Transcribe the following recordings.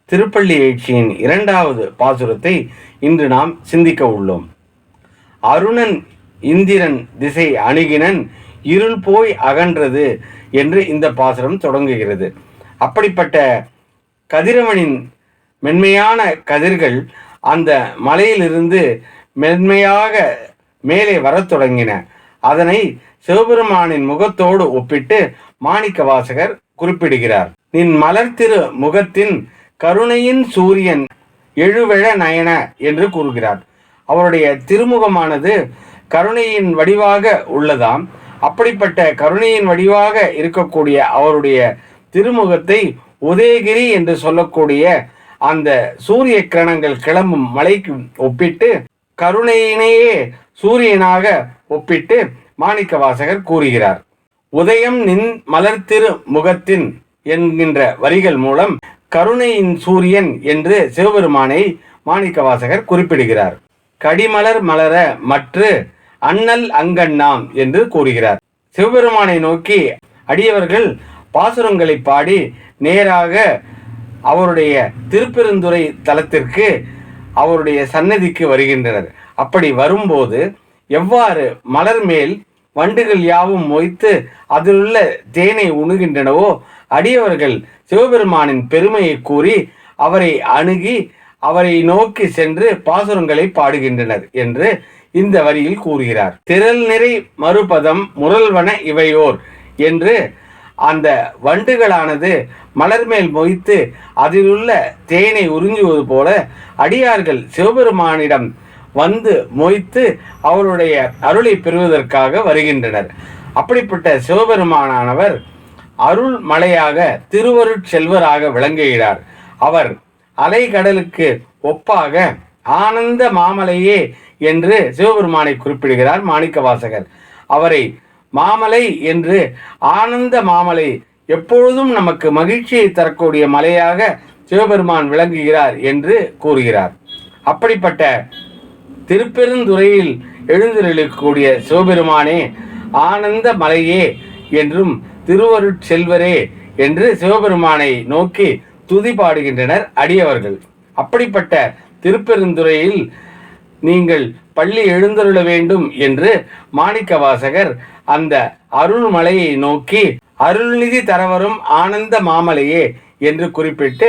திருப்பள்ளி எழுச்சியின் 2வது பாசுரத்தை இன்று நாம் சிந்திக்க உள்ளோம். அருணன் இந்திரன் திசை அணுகினன் இருள் போய் அகன்றது என்று இந்த பாசுரம் தொடங்குகிறது. அப்படிப்பட்ட கதிரவனின் மென்மையான கதிர்கள் அந்த மலையிலிருந்து மென்மையாக மேலே வரத் தொடங்கின. அதனை சிவபெருமானின் முகத்தோடு ஒப்பிட்டு மாணிக்க வாசகர் குறிப்பிடுகிறார். நின் மலர்த்திரு முகத்தின் கருணையின் சூரியன் எழுவெழ நயன என்று கூறுகிறார். அவருடைய திருமுகமானது கருணையின் வடிவாக உள்ளதாம். அப்படிப்பட்ட கருணையின் வடிவாக இருக்கக்கூடிய அவருடைய திருமுகத்தை உதயகிரி என்று சொல்லக்கூடிய அந்த சூரிய கிரணங்கள் கிளம்பும் மலைக்கு ஒப்பிட்டு கருணையினையே சூரியனாக ஒப்பிட்டு மாணிக்க வாசகர் கூறுகிறார். உதயம் நின் மலர்த்திரு முகத்தின் என்கின்ற வரிகள் மூலம் கருணையின் சூரியன் என்று சிவபெருமானை மாணிக்க வாசகர் குறிப்பிடுகிறார். கடிமலர் மலர மற்று அண்ணல் அங்கண்ணாம் என்று கூறுகிறார். சிவபெருமானை நோக்கி அடியவர்கள் பாசுரங்களை பாடி நேராக அவருடைய திருப்பெருந்துறை தலத்திற்கு அவருடைய சன்னதிக்கு வருகின்றனர். அப்படி வரும்போது எவ்வாறு மலர் மேல் வண்டுகள் யாவும் மொய்த்து அதிலுள்ள தேனை உணுகின்றனவோ அடியவர்கள் சிவபெருமானின் பெருமையை கூறி அவரை அணுகி அவரை நோக்கி சென்று பாசுரங்களை பாடுகின்றனர் என்று இந்த வரியில் கூறுகிறார். திரள் நிறை மறுபதம் முரல்வன இவையோர் என்று அந்த வண்டுகளானது மலர் மேல் மொய்த்து அதிலுள்ள தேனை உறிஞ்சுவது போல அடியார்கள் சிவபெருமானிடம் வந்து மொய்த்து அவருடைய அருளை பெறுவதற்காக வருகின்றனர். அப்படிப்பட்ட சிவபெருமானானவர் அருள் மலையாக திருவருட்செல்வராக விளங்குகிறார். அவர் அலைகடலுக்கு ஒப்பாக ஆனந்த மாமலையே என்று சிவபெருமானை குறிப்பிடுகிறார் மாணிக்க வாசகர். அவரை மாமலை என்று ஆனந்த மாமலை எப்பொழுதும் நமக்கு மகிழ்ச்சியை தரக்கூடிய மலையாக சிவபெருமான் விளங்குகிறார் என்று கூறுகிறார். அப்படிப்பட்ட திருப்பெருந்துறையில் எழுந்தருளக்கூடிய சிவபெருமானே ஆனந்த மலையே என்றும் திருவருட்செல்வரே என்று சிவபெருமானை நோக்கி துதி பாடுகின்றனர் அடியவர்கள். அப்படிப்பட்ட திருப்பெருந்துறையில் நீங்கள் பள்ளி எழுந்தருள வேண்டும் என்று மாணிக்க வாசகர் அந்த அருள்மலையை நோக்கி அருள்நிதி தரவரும் ஆனந்த மாமலையே என்று குறிப்பிட்டு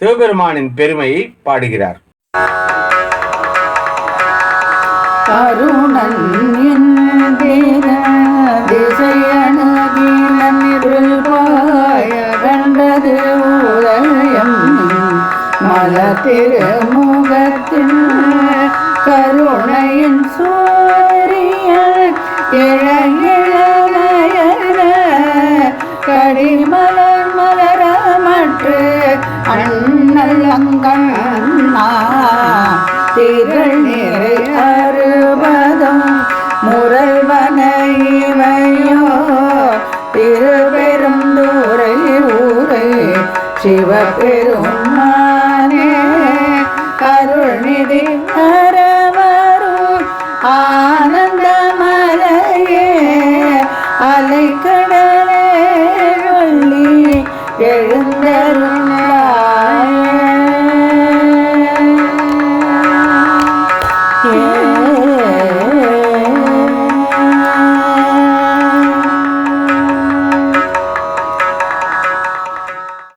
சிவபெருமானின் பெருமையை பாடுகிறார். அருணன் கண்டது உதயம் மலத்திருமுகத்தின் கருணையின் சூரிய இழகிழமையன கடிமலர் மலரமற்று அண்ணல் அங்கண்ணா திரள் நிறை அறுபதும் முரல்வன இவையோ திருப்பெருந்துறை ஊரே சிவபெருமானே கருணிதி தரவரும் ஆனந்த மலையே அலைக்கடலே வள்ளி எழுந்தருளே